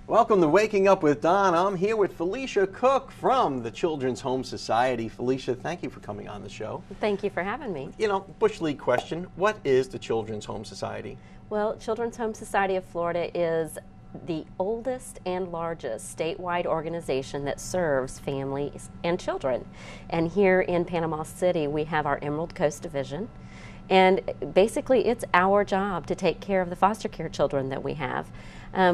Welcome to Waking Up with Don. I'm here with Felicia Cook from the Children's Home Society. Felicia, thank you for coming on the show. Thank you for having me. You know, Bush League question, what is the Children's Home Society? Well, Children's Home Society of Florida is the oldest and largest statewide organization that serves families and children. And here in Panama City, we have our Emerald Coast Division. And basically, it's our job to take care of the foster care children that we have.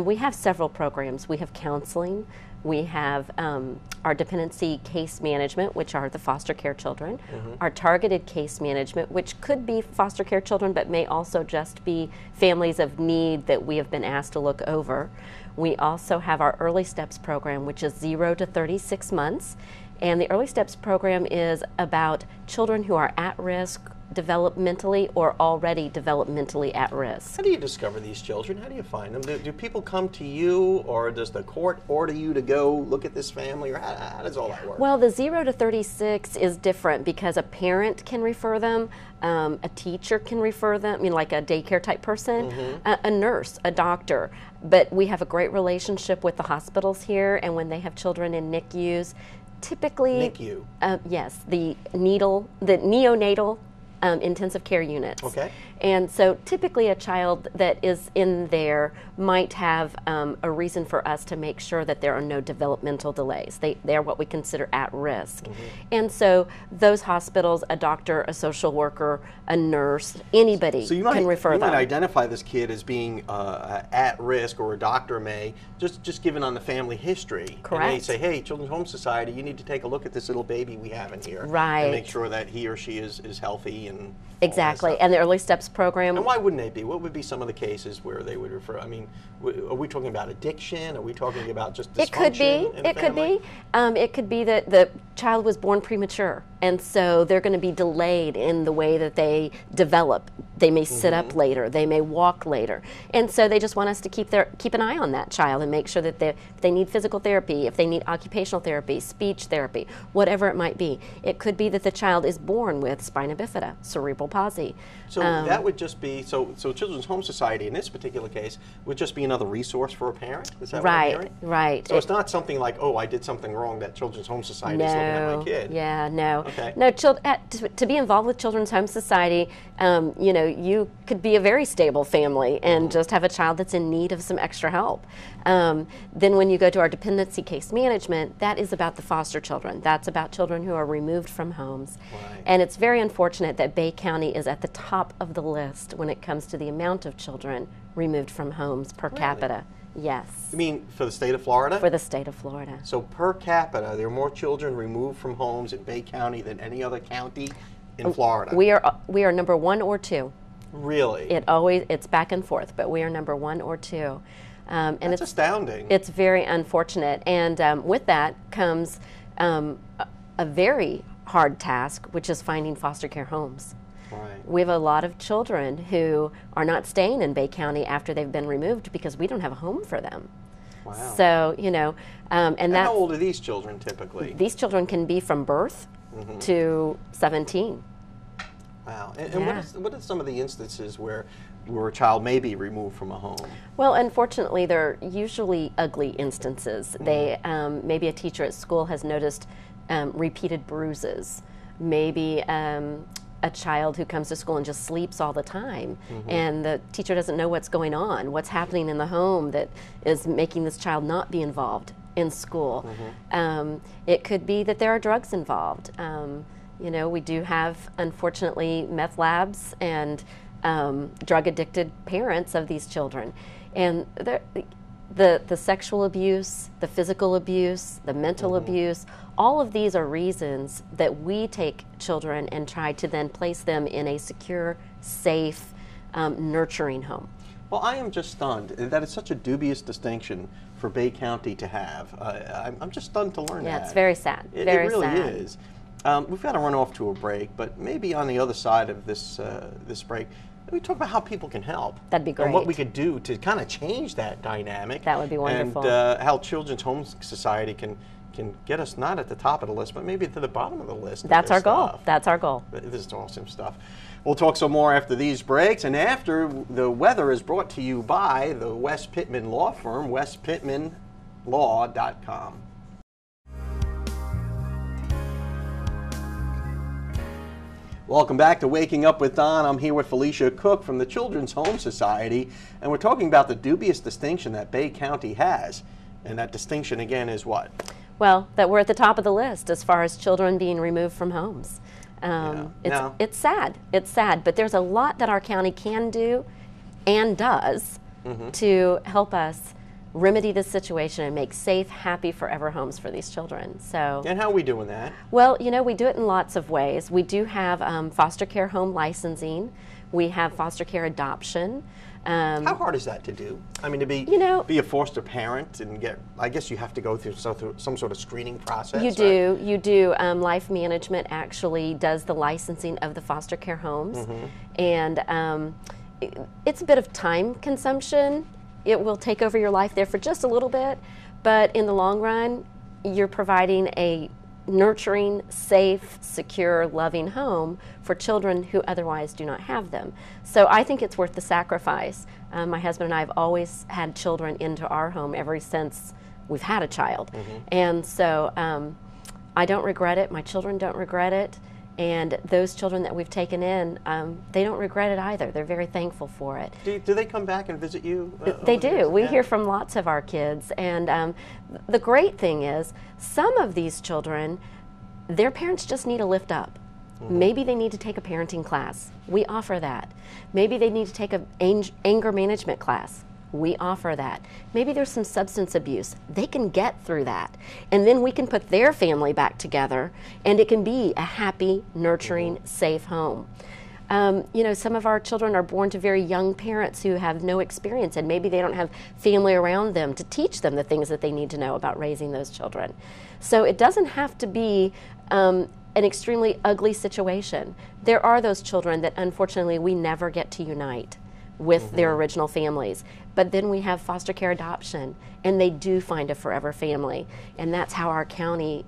We have several programs. We have counseling. We have our dependency case management, which are the foster care children. Our targeted case management, which could be foster care children, but may also just be families of need that we have been asked to look over. We also have our Early Steps program, which is 0 to 36 months. And the Early Steps program is about children who are at risk developmentally or already developmentally at risk. How do you discover these children? How do you find them? Do people come to you, or does the court order you to go look at this family, or how does all that work? Well, the 0 to 36 is different because a parent can refer them, a teacher can refer them, I mean, like a daycare type person, a nurse, a doctor. But we have a great relationship with the hospitals here, and when they have children in NICUs, typically, NICU? Yes, the neonatal intensive care units. Okay. And so typically a child that is in there might have a reason for us to make sure that there are no developmental delays. They are what we consider at risk. And so those hospitals, a doctor, a social worker, a nurse, anybody can refer them. You might identify this kid as being at risk, or a doctor may, just given on the family history. Correct. And they say, hey, Children's Home Society, you need to take a look at this little baby we have in here. Right. And make sure that he or she is healthy. And exactly. And the Early Steps program. And why wouldn't they be? What would be some of the cases where they would refer? I mean, are we talking about addiction? Are we talking about just dysfunction in the family? It could be that the child was born premature, and so they're going to be delayed in the way that they develop. They may sit up later. They may walk later, and so they just want us to keep an eye on that child and make sure that if they need physical therapy, if they need occupational therapy, speech therapy, whatever it might be. It could be that the child is born with spina bifida, cerebral palsy. So that would just be so Children's Home Society in this particular case would just be another resource for a parent. Is that what I'm hearing? Right. So it's not something like, oh, I did something wrong that Children's Home Society is looking at my kid. Yeah, no. Okay. No, to be involved with Children's Home Society, you know, you could be a very stable family and just have a child that's in need of some extra help. Then when you go to our dependency case management, that is about the foster children. That's about children who are removed from homes. Right. And it's very unfortunate that Bay County is at the top of the list when it comes to the amount of children removed from homes per capita. Yes. You mean for the state of Florida? For the state of Florida. So per capita, there are more children removed from homes in Bay County than any other county in Florida. We are number 1 or 2. Really? It's back and forth, but we are number 1 or 2. And That's astounding. It's very unfortunate, and with that comes a very hard task, which is finding foster care homes. Right. We have a lot of children who are not staying in Bay County after they've been removed because we don't have a home for them. Wow. So, you know, and how old are these children typically? These children can be from birth to 17. Wow. And what are some of the instances where a child may be removed from a home? Well, unfortunately, they're usually ugly instances. They maybe a teacher at school has noticed repeated bruises. Maybe a child who comes to school and just sleeps all the time, and the teacher doesn't know what's going on, what's happening in the home that is making this child not be involved in school. It could be that there are drugs involved. You know, we do have, unfortunately, meth labs and drug-addicted parents of these children. And the sexual abuse, the physical abuse, the mental abuse, all of these are reasons that we take children and try to then place them in a secure, safe, nurturing home. Well, I am just stunned that it's such a dubious distinction for Bay County to have. I'm just stunned to learn that. Yeah, it's very sad. It really is. We've got to run off to a break, but maybe on the other side of this break, we talk about how people can help. That'd be great. And what we could do to kind of change that dynamic. That would be wonderful. And how Children's Home Society can get us not at the top of the list, but maybe to the bottom of the list. That's our goal. That's our goal. This is awesome stuff. We'll talk some more after these breaks, and after the weather is brought to you by the West Pittman Law Firm, westpittmanlaw.com. Welcome back to Waking Up with Don. I'm here with Felicia Cook from the Children's Home Society, and we're talking about the dubious distinction that Bay County has. And that distinction, again, is what? Well, that we're at the top of the list as far as children being removed from homes. It's sad. It's sad, but there's a lot that our county can do and does to help us remedy this situation and make safe, happy, forever homes for these children. So, and how are we doing that? Well, you know, we do it in lots of ways. We do have foster care home licensing. We have foster care adoption. How hard is that to do? I mean, to be a foster parent and get, I guess you have to go through some sort of screening process. You do. You do. Life Management actually does the licensing of the foster care homes. And it's a bit of time consumption. It will take over your life there for just a little bit, but in the long run, you're providing a nurturing, safe, secure, loving home for children who otherwise do not have them. So I think it's worth the sacrifice. My husband and I have always had children into our home ever since we've had a child. And so I don't regret it. My children don't regret it. And those children that we've taken in, they don't regret it either. They're very thankful for it. Do they come back and visit you? They do. We hear from lots of our kids. And the great thing is, some of these children, their parents just need a lift up. Maybe they need to take a parenting class. We offer that. Maybe they need to take an anger management class. We offer that. Maybe there's some substance abuse. They can get through that. And then we can put their family back together, and it can be a happy, nurturing, safe home. You know, some of our children are born to very young parents who have no experience, and maybe they don't have family around them to teach them the things that they need to know about raising those children. So it doesn't have to be an extremely ugly situation. There are those children that unfortunately we never get to unite with their original families. But then we have foster care adoption, and they do find a forever family. And that's how our county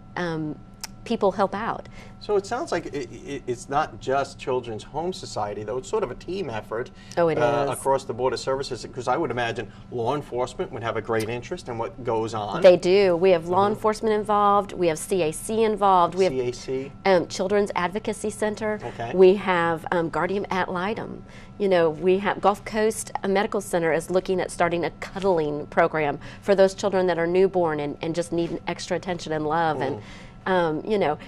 people help out. So it sounds like it's not just Children's Home Society, though. It's sort of a team effort across the board of services, because I would imagine law enforcement would have a great interest in what goes on. They do. We have law enforcement involved. We have CAC involved. We have Children's Advocacy Center. We have Guardian Ad Litem. You know, we have Gulf Coast Medical Center is looking at starting a cuddling program for those children that are newborn and just need extra attention and love. And you know,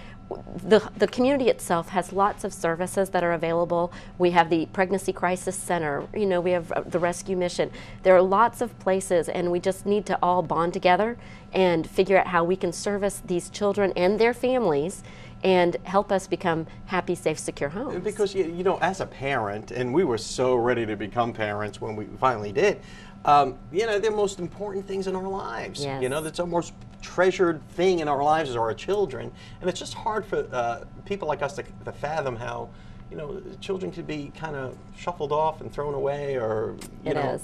the community itself has lots of services that are available. We have the Pregnancy Crisis Center. You know, we have the Rescue Mission. There are lots of places, and we just need to all bond together and figure out how we can service these children and their families and help us become happy, safe, secure homes. Because, you know, as a parent, and we were so ready to become parents when we finally did, you know, the most important things in our lives. Yes. You know, that's our most treasured thing in our lives is our children. And it's just hard for people like us to fathom how, you know, children could be kind of shuffled off and thrown away, or you know,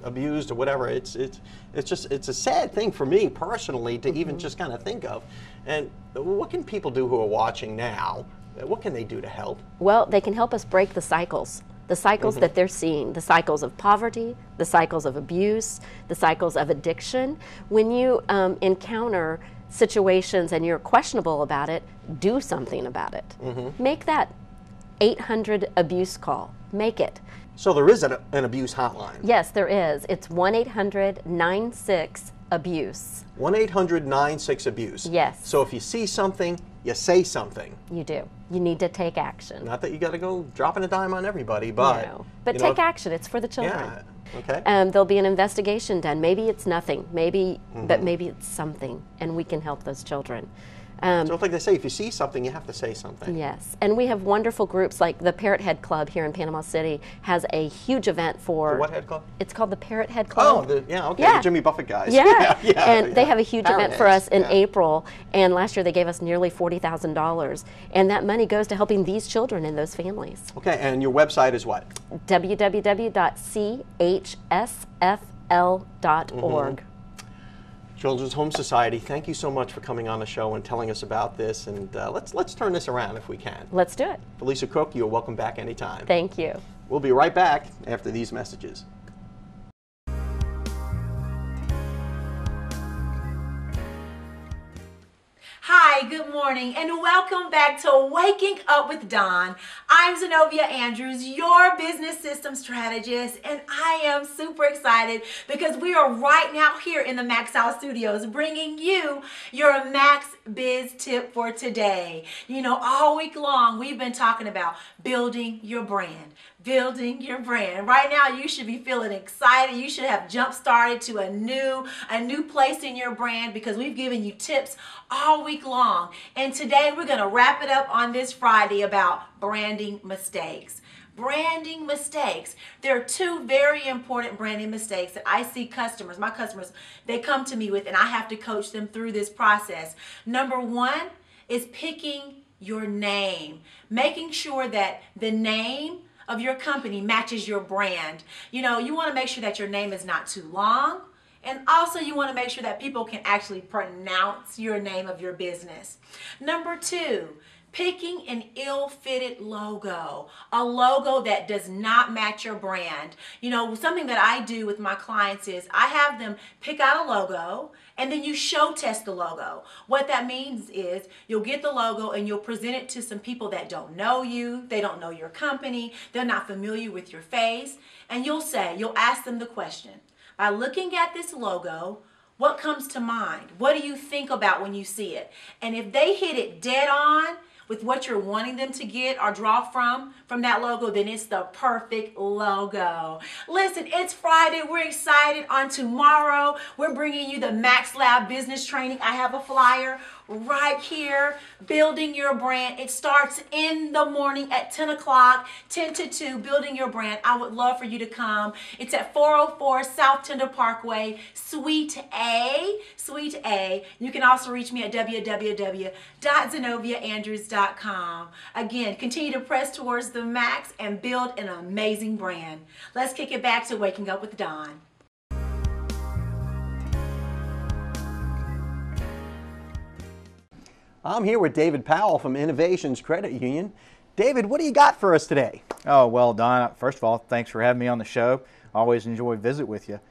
abused or whatever. It's a sad thing for me personally to even just kind of think of. And what can people do who are watching now? What can they do to help? Well, they can help us break the cycles. The cycles that they're seeing, the cycles of poverty, the cycles of abuse, the cycles of addiction. When you encounter situations and you're questionable about it, do something about it. Make that 800 abuse call. Make it. So there is an abuse hotline? Yes, there is. It's 1-800-96-ABUSE. 1-800-96-ABUSE. Yes. So if you see something, you say something. You do. You need to take action. Not that you got to go dropping a dime on everybody, but... No. But take action. It's for the children. Yeah. Okay. There'll be an investigation done. Maybe it's nothing. Maybe, but maybe it's something, and we can help those children. So it's like they say, if you see something, you have to say something. Yes, and we have wonderful groups like the Parrot Head Club here in Panama City has a huge event for... The what head club? It's called the Parrot Head Club. Oh, the Jimmy Buffett guys. Yeah, and they have a huge event for us in April, and last year they gave us nearly $40,000, and that money goes to helping these children and those families. Okay, and your website is what? www.chsfl.org. Children's Home Society, thank you so much for coming on the show and telling us about this. And let's turn this around if we can. Let's do it. Felicia Cook, you're welcome back anytime. Thank you. We'll be right back after these messages. Hi, good morning, and welcome back to Waking Up with Don. I'm Zenobia Andrews, your business system strategist, and I am super excited because we are right now here in the Max House Studios bringing you your Max Biz tip for today. You know, all week long we've been talking about building your brand. Building your brand. Right now you should be feeling excited. You should have jump started to a new place in your brand because we've given you tips all week long. And today we're going to wrap it up on this Friday about branding mistakes. Branding mistakes. There are two very important branding mistakes that I see my customers, they come to me with, and I have to coach them through this process. Number one is picking your name. Making sure that the name of your company matches your brand. You know, you want to make sure that your name is not too long, and also you want to make sure that people can actually pronounce your name of your business. Number two, picking an ill-fitted logo, a logo that does not match your brand. You know, something that I do with my clients is I have them pick out a logo and then you show test the logo. What that means is you'll get the logo and you'll present it to some people that don't know you, they don't know your company, they're not familiar with your face, and you'll ask them the question, by looking at this logo, what comes to mind? What do you think about when you see it? And if they hit it dead on with what you're wanting them to get or draw from that logo, then it's the perfect logo. Listen, it's Friday. We're excited. On tomorrow, we're bringing you the Max Lab business training. I have a flyer right here, building your brand. It starts in the morning at 10 o'clock, 10 to 2, building your brand. I would love for you to come. It's at 404 South Tender Parkway, Suite A. Suite A. You can also reach me at www.zenoviaandrews.com. Again, continue to press towards the max and build an amazing brand. Let's kick it back to Waking Up with Don. I'm here with David Powell from Innovations Credit Union. David, what do you got for us today? Oh, well, Don, first of all, thanks for having me on the show. Always enjoy visit with you.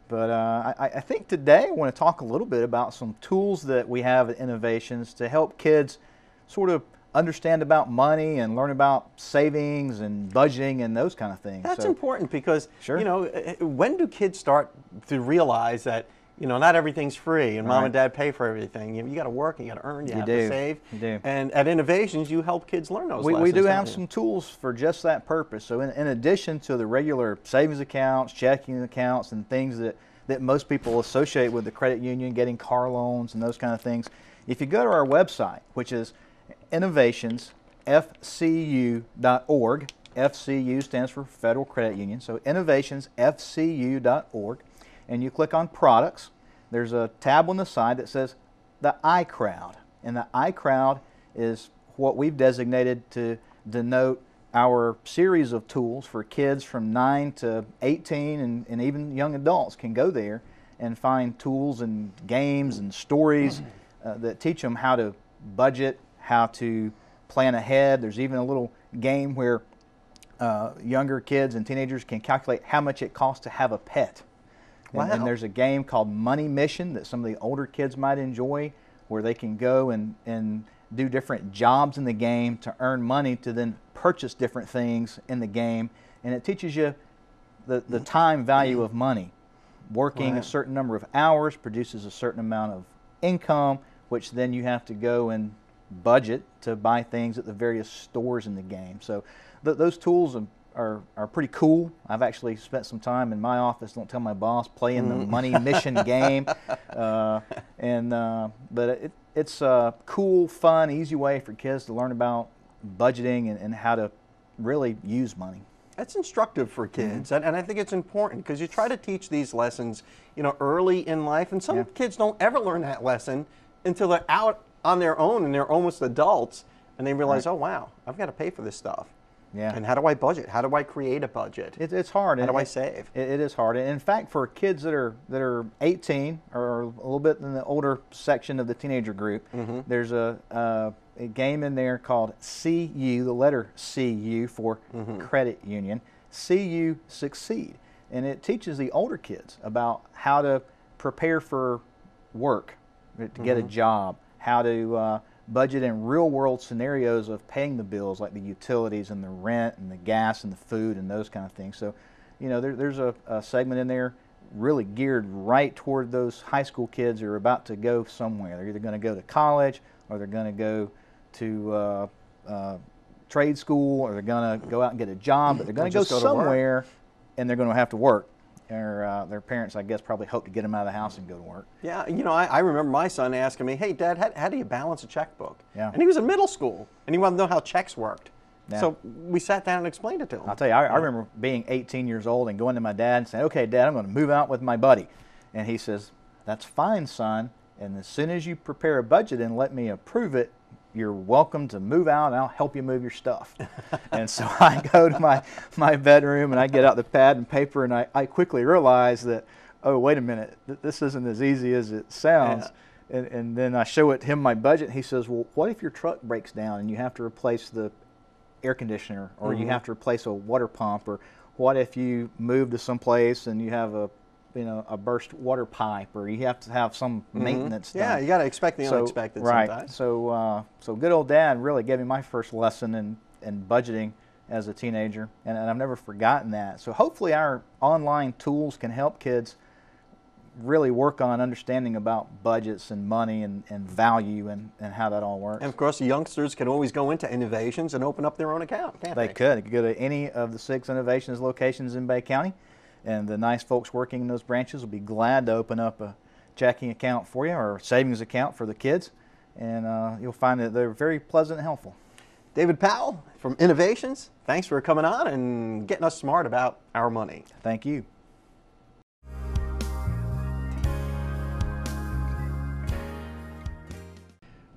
But I think today I want to talk a little bit about some tools that we have at Innovations to help kids sort of understand about money and learn about savings and budgeting and those kind of things. That's important because, Sure. you know, when do kids start to realize that, you know, not everything's free and mom and dad pay for everything. You got to work, you got to earn, you have to save. You do. And at Innovations, you help kids learn those lessons. We do have some tools for just that purpose. So in addition to the regular savings accounts, checking accounts, and things that most people associate with the credit union, getting car loans and those kind of things, if you go to our website, which is innovationsfcu.org, FCU stands for Federal Credit Union, so innovationsfcu.org, and you click on products, there's a tab on the side that says the iCrowd. And the iCrowd is what we've designated to denote our series of tools for kids from 9 to 18 and even young adults can go there and find tools and games and stories that teach them how to budget, how to plan ahead. There's even a little game where younger kids and teenagers can calculate how much it costs to have a pet. Wow. And there's a game called Money Mission that some of the older kids might enjoy where they can go and do different jobs in the game to earn money to then purchase different things in the game. And it teaches you the time value of money. Working a certain number of hours produces a certain amount of income, which then you have to go and budget to buy things at the various stores in the game. So those tools are pretty cool. I've actually spent some time in my office, don't tell my boss, playing the Money Mission game. But it's a cool, fun, easy way for kids to learn about budgeting and how to really use money. That's instructive for kids, and I think it's important because you try to teach these lessons, you know, early in life, and some kids don't ever learn that lesson until they're out on their own and they're almost adults, and they realize, oh wow, I've got to pay for this stuff. Yeah. And how do I budget? How do I create a budget? It's hard. How do I save? It is hard. And in fact, for kids that are 18 or a little bit in the older section of the teenager group, there's a game in there called CU, the letter CU for credit union. CU Succeed. And it teaches the older kids about how to prepare for work, to get a job, how to budget in real world scenarios of paying the bills, like the utilities and the rent and the gas and the food and those kind of things. So, you know, there's a segment in there really geared right toward those high school kids who are about to go somewhere. They're either going to go to college, or they're going to go to trade school, or they're going to go out and get a job, but they're going to go somewhere and they're going to have to work. Or their parents, I guess, probably hope to get them out of the house and go to work. Yeah, you know, I remember my son asking me, "Hey, Dad, how do you balance a checkbook?" Yeah. And he was in middle school, and he wanted to know how checks worked. Yeah. So we sat down and explained it to him. I'll tell you, I remember being 18 years old and going to my dad and saying, "Okay, Dad, I'm going to move out with my buddy." And he says, "That's fine, son. And as soon as you prepare a budget and let me approve it, you're welcome to move out, and I'll help you move your stuff." And so I go to my bedroom, and I get out the pad and paper, and I quickly realize that, oh, wait a minute, this isn't as easy as it sounds. Yeah. And then I show him my budget, and he says, "Well, what if your truck breaks down and you have to replace the air conditioner, or you have to replace a water pump, or what if you move to some place and you have a burst water pipe, or you have to have some maintenance done." Yeah, you got to expect the unexpected sometimes. So good old Dad really gave me my first lesson in budgeting as a teenager, and I've never forgotten that. So hopefully our online tools can help kids really work on understanding about budgets and money and value and how that all works. And of course, the youngsters can always go into Innovations and open up their own account, can't they? They could. They could go to any of the 6 Innovations locations in Bay County, and the nice folks working in those branches will be glad to open up a checking account for you, or a savings account for the kids, and you'll find that they're very pleasant and helpful. David Powell from Innovations, thanks for coming on and getting us smart about our money. Thank you.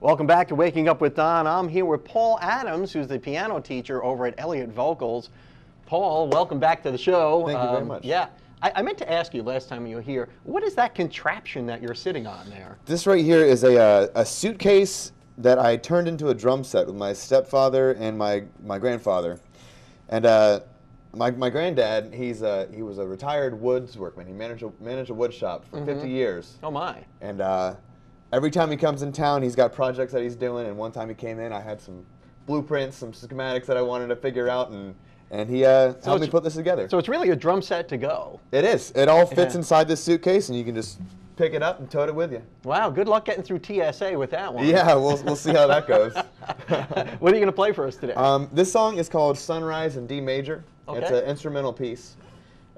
Welcome back to Waking Up with Don. I'm here with Paul Adams, who's the piano teacher over at Elliott Vocals. Paul, welcome back to the show. Thank you very much. Yeah, I meant to ask you last time you were here, what is that contraption that you're sitting on there? This right here is a suitcase that I turned into a drum set with my stepfather and my grandfather. And my granddad, he was a retired woods workman. He managed a wood shop for 50 years. Oh my. And every time he comes in town, he's got projects that he's doing. And one time he came in, I had some blueprints, some schematics that I wanted to figure out, and he helped me put this together. So it's really a drum set to go. It is. It all fits inside this suitcase, and you can just pick it up and tote it with you. Wow, good luck getting through TSA with that one. Yeah, we'll see how that goes. What are you going to play for us today? This song is called Sunrise in D major. Okay. It's an instrumental piece.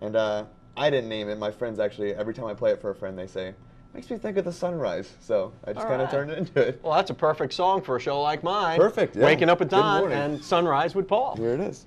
And I didn't name it. My friends actually, every time I play it for a friend, they say, "Makes me think of the sunrise." So I just kind of turned it into it. Well, that's a perfect song for a show like mine. Perfect, yeah. Waking Up with Good Don morning. and Sunrise with Paul. Here it is.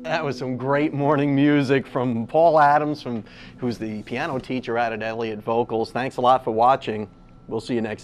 That was some great morning music from Paul Adams, who's the piano teacher out at Elliott Vocals. Thanks a lot for watching. We'll see you next time.